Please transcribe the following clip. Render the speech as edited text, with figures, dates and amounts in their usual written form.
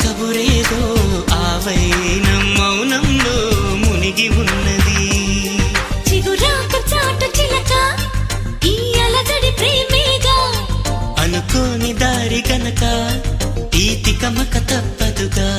కబురేదో ఆవైనం మౌనంలో మునిగి ఉన్నది. చిగురాకు చాటు చిలక ఈ అలజడి ప్రేమేగా, అనుకోని దారి గనక ఈ తికమక తప్పదుగా.